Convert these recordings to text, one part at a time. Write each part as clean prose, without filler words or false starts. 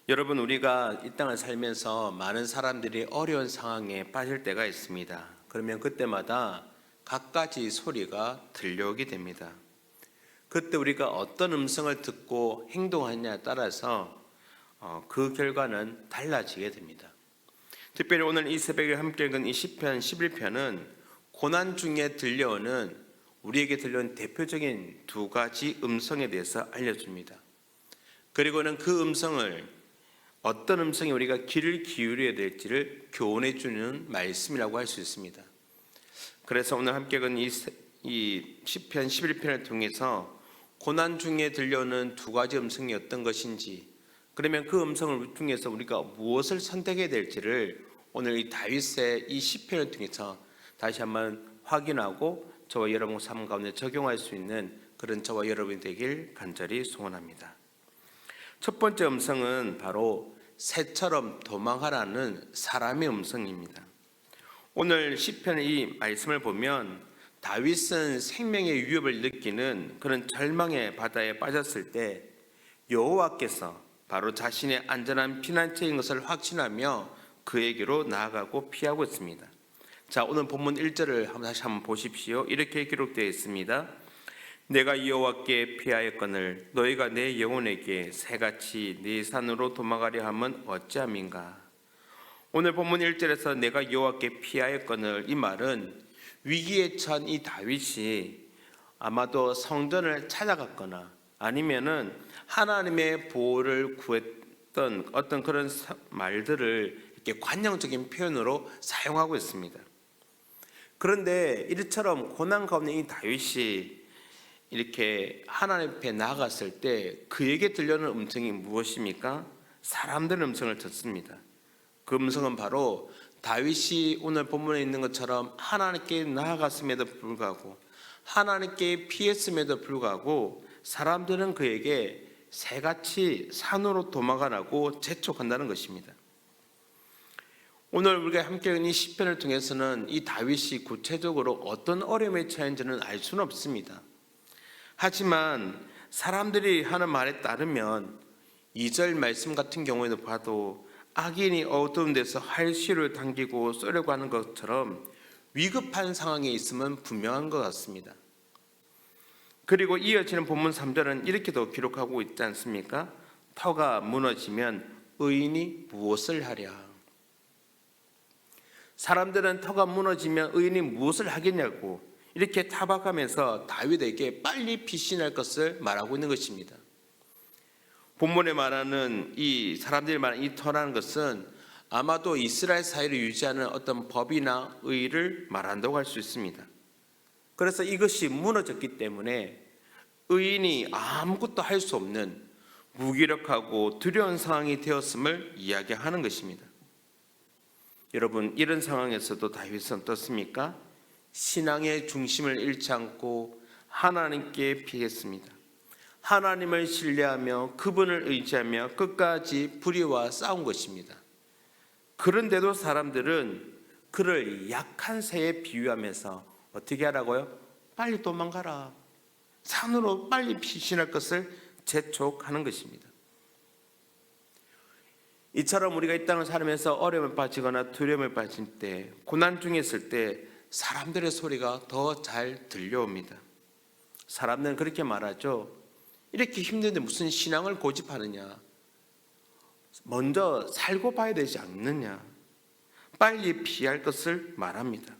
여러분, 우리가 이 땅을 살면서 많은 사람들이 어려운 상황에 빠질 때가 있습니다. 그러면 그때마다 갖가지 소리가 들려오게 됩니다. 그때 우리가 어떤 음성을 듣고 행동하느냐에 따라서 그 결과는 달라지게 됩니다. 특별히 오늘 이 새벽에 함께 읽은 이 시편 11편은 고난 중에 들려오는 우리에게 들려오는 대표적인 두 가지 음성에 대해서 알려줍니다. 그리고는 그 음성을 어떤 음성에 우리가 귀를 기울여야 될지를 교훈해 주는 말씀이라고 할 수 있습니다. 그래서 오늘 함께 읽은 이 시편 11편을 통해서 고난 중에 들려오는 두 가지 음성이 어떤 것인지, 그러면 그 음성을 통해서 우리가 무엇을 선택해야 될지를 오늘 이 다윗의 이 시편을 통해서 다시 한번 확인하고 저와 여러분 삶 가운데 적용할 수 있는 그런 저와 여러분이 되길 간절히 소원합니다. 첫 번째 음성은 바로 새처럼 도망하라는 사람의 음성입니다. 오늘 시편의 이 말씀을 보면 다윗은 생명의 위협을 느끼는 그런 절망의 바다에 빠졌을 때 여호와께서 바로 자신의 안전한 피난처인 것을 확신하며 그에게로 나아가고 피하고 있습니다. 자, 오늘 본문 1절을 다시 한번 보십시오. 이렇게 기록되어 있습니다. 내가 여호와께 피하였거늘 너희가 내 영혼에게 새같이 네 산으로 도망가려 함은 어찌함인가. 오늘 본문 1절에서 내가 여호와께 피하였거늘, 이 말은 위기에 처한 이 다윗이 아마도 성전을 찾아갔거나 아니면은 하나님의 보호를 구했던 어떤 그런 말들을 이렇게 관용적인 표현으로 사용하고 있습니다. 그런데 이처럼 고난 가운데 이 다윗이 이렇게 하나님 앞에 나아갔을 때 그에게 들려오는 음성이 무엇입니까? 사람들의 음성을 듣습니다. 그 음성은 바로 다윗이 오늘 본문에 있는 것처럼 하나님께 나아갔음에도 불구하고 하나님께 피했음에도 불구하고 사람들은 그에게 새같이 산으로 도망가라고 재촉한다는 것입니다. 오늘 우리가 함께 읽은 이 시편을 통해서는 이 다윗이 구체적으로 어떤 어려움에 처한지는 알 수는 없습니다. 하지만 사람들이 하는 말에 따르면 2절 말씀 같은 경우에도 봐도 악인이 어두운 데서 활시를 당기고 쏘려고 하는 것처럼 위급한 상황에 있으면 분명한 것 같습니다. 그리고 이어지는 본문 3절은 이렇게도 기록하고 있지 않습니까? 터가 무너지면 의인이 무엇을 하랴. 사람들은 터가 무너지면 의인이 무엇을 하겠냐고 이렇게 타박하면서 다윗에게 빨리 피신할 것을 말하고 있는 것입니다. 본문에 말하는 이 사람들이 말하는 이 터라는 것은 아마도 이스라엘 사회를 유지하는 어떤 법이나 의를 말한다고 할 수 있습니다. 그래서 이것이 무너졌기 때문에 의인이 아무것도 할 수 없는 무기력하고 두려운 상황이 되었음을 이야기하는 것입니다. 여러분, 이런 상황에서도 다윗은 어떻습니까? 신앙의 중심을 잃지 않고 하나님께 피했습니다. 하나님을 신뢰하며 그분을 의지하며 끝까지 불의와 싸운 것입니다. 그런데도 사람들은 그를 약한 새에 비유하면서 어떻게 하라고요? 빨리 도망가라. 산으로 빨리 피신할 것을 재촉하는 것입니다. 이처럼 우리가 이 땅을 살면서 어려움에 빠지거나 두려움에 빠질 때, 고난 중에 있을 때 사람들의 소리가 더 잘 들려옵니다. 사람들은 그렇게 말하죠. 이렇게 힘든데 무슨 신앙을 고집하느냐. 먼저 살고 봐야 되지 않느냐. 빨리 피할 것을 말합니다.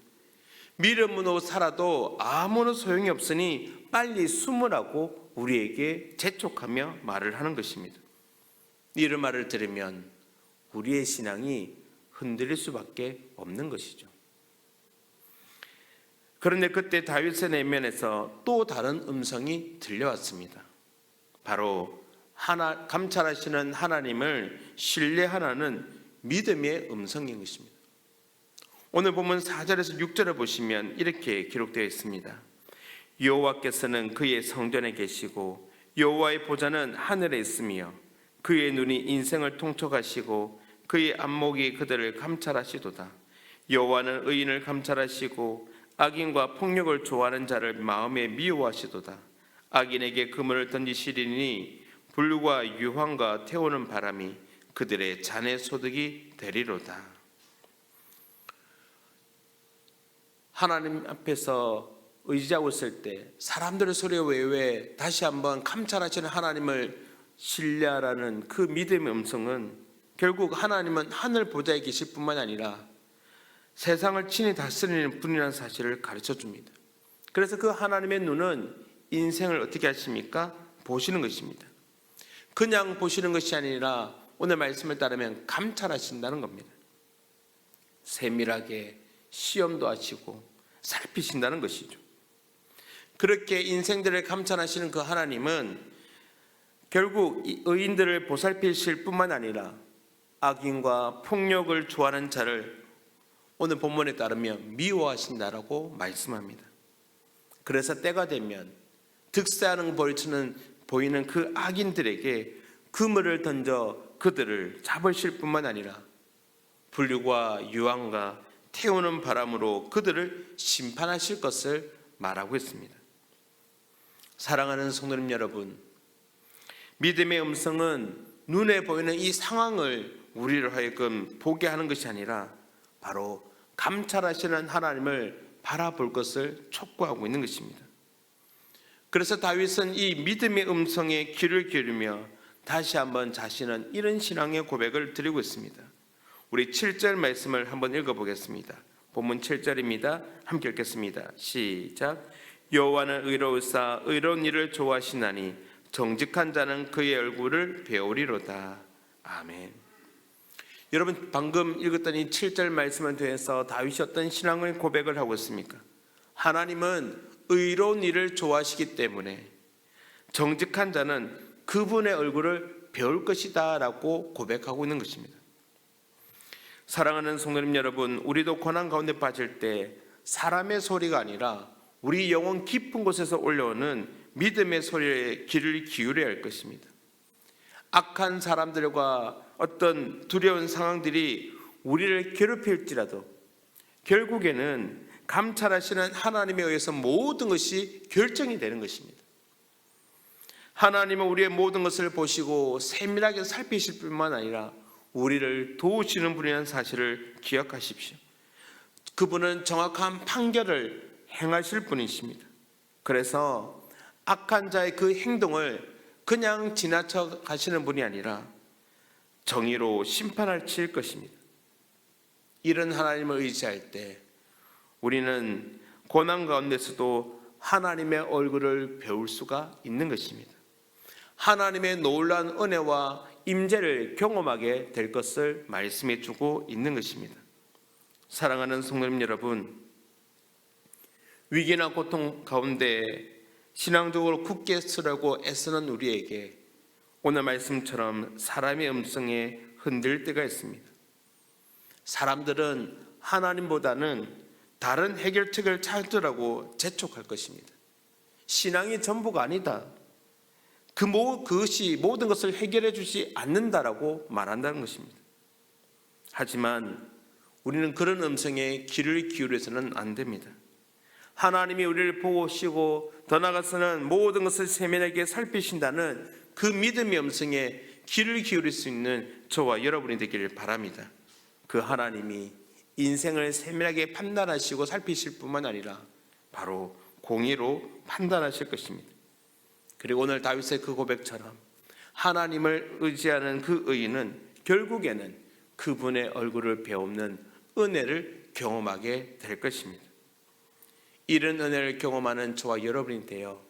믿음으로 살아도 아무런 소용이 없으니 빨리 숨으라고 우리에게 재촉하며 말을 하는 것입니다. 이런 말을 들으면 우리의 신앙이 흔들릴 수밖에 없는 것이죠. 그런데 그때 다윗의 내면에서 또 다른 음성이 들려왔습니다. 바로 감찰하시는 하나님을 신뢰하라는 믿음의 음성인 것입니다. 오늘 보면 4절에서 6절을 보시면 이렇게 기록되어 있습니다. 여호와께서는 그의 성전에 계시고 여호와의 보좌는 하늘에 있으며 그의 눈이 인생을 통촉하시고 그의 안목이 그들을 감찰하시도다. 여호와는 의인을 감찰하시고 악인과 폭력을 좋아하는 자를 마음에 미워하시도다. 악인에게 그물을 던지시리니 불과 유황과 태우는 바람이 그들의 잔의 소득이 되리로다. 하나님 앞에서 의지하고 있을 때 사람들의 소리에 외에 다시 한번 감찰하시는 하나님을 신뢰하라는 그 믿음의 음성은 결국 하나님은 하늘 보좌에 계실 뿐만 아니라 세상을 친히 다스리는 분이라는 사실을 가르쳐 줍니다. 그래서 그 하나님의 눈은 인생을 어떻게 하십니까? 보시는 것입니다. 그냥 보시는 것이 아니라 오늘 말씀을 따르면 감찰하신다는 겁니다. 세밀하게 시험도 하시고 살피신다는 것이죠. 그렇게 인생들을 감찰하시는 그 하나님은 결국 의인들을 보살피실 뿐만 아니라 악인과 폭력을 좋아하는 자를 오늘 본문에 따르면 미워하신다라고 말씀합니다. 그래서 때가 되면 득세하는 벌처는 보이는 그 악인들에게 그물을 던져 그들을 잡으실 뿐만 아니라 불과 유황과 태우는 바람으로 그들을 심판하실 것을 말하고 있습니다. 사랑하는 성도님 여러분, 믿음의 음성은 눈에 보이는 이 상황을 우리를 하여금 보게 하는 것이 아니라 바로 감찰하시는 하나님을 바라볼 것을 촉구하고 있는 것입니다. 그래서 다윗은 이 믿음의 음성에 귀를 기울이며 다시 한번 자신은 이런 신앙의 고백을 드리고 있습니다. 우리 7절 말씀을 한번 읽어보겠습니다. 본문 7절입니다. 함께 읽겠습니다. 시작. 여호와는 의로우사 의로운 일을 좋아하시나니 정직한 자는 그의 얼굴을 배우리로다. 아멘. 여러분, 방금 읽었던 이 7절 말씀을 통해서 다윗이 어떤 신앙의 고백을 하고 있습니까? 하나님은 의로운 일을 좋아하시기 때문에 정직한 자는 그분의 얼굴을 배울 것이다 라고 고백하고 있는 것입니다. 사랑하는 성도님 여러분, 우리도 고난 가운데 빠질 때 사람의 소리가 아니라 우리 영혼 깊은 곳에서 올라오는 믿음의 소리에 귀를 기울여야 할 것입니다. 악한 사람들과 어떤 두려운 상황들이 우리를 괴롭힐지라도 결국에는 감찰하시는 하나님에 의해서 모든 것이 결정이 되는 것입니다. 하나님은 우리의 모든 것을 보시고 세밀하게 살피실 뿐만 아니라 우리를 도우시는 분이라는 사실을 기억하십시오. 그분은 정확한 판결을 행하실 분이십니다. 그래서 악한 자의 그 행동을 그냥 지나쳐 가시는 분이 아니라 정의로 심판하실 것입니다. 이런 하나님을 의지할 때 우리는 고난 가운데서도 하나님의 얼굴을 배울 수가 있는 것입니다. 하나님의 놀라운 은혜와 임재를 경험하게 될 것을 말씀해 주고 있는 것입니다. 사랑하는 성도님 여러분, 위기나 고통 가운데 신앙적으로 굳게 서려고 애쓰는 우리에게 오늘 말씀처럼 사람의 음성에 흔들 때가 있습니다. 사람들은 하나님보다는 다른 해결책을 찾으라고 재촉할 것입니다. 신앙이 전부가 아니다. 그것이 모든 것을 해결해 주지 않는다라고 말한다는 것입니다. 하지만 우리는 그런 음성에 귀를 기울여서는 안 됩니다. 하나님이 우리를 보시고 더 나아가서는 모든 것을 세밀하게 살피신다는 그 믿음의 음성에 귀를 기울일 수 있는 저와 여러분이 되기를 바랍니다. 그 하나님이 인생을 세밀하게 판단하시고 살피실 뿐만 아니라 바로 공의로 판단하실 것입니다. 그리고 오늘 다윗의 그 고백처럼 하나님을 의지하는 그 의인은 결국에는 그분의 얼굴을 배우는 은혜를 경험하게 될 것입니다. 이런 은혜를 경험하는 저와 여러분이 되어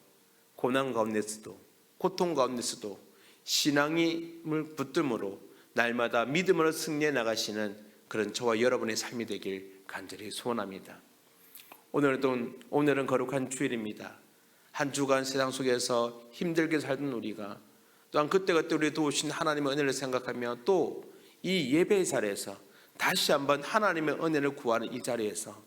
고난 가운데서도 고통 가운데서도 신앙을 붙들므로 날마다 믿음으로 승리해 나가시는 그런 저와 여러분의 삶이 되길 간절히 소원합니다. 오늘은 거룩한 주일입니다. 한 주간 세상 속에서 힘들게 살던 우리가 또한 그때그때 우리 도우신 하나님의 은혜를 생각하며 또 이 예배의 자리에서 다시 한번 하나님의 은혜를 구하는 이 자리에서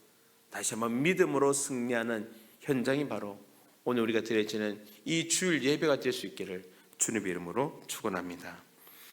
다시 한번 믿음으로 승리하는 현장이 바로 오늘 우리가 드려지는 이 주일 예배가 될 수 있기를 주님의 이름으로 축원합니다.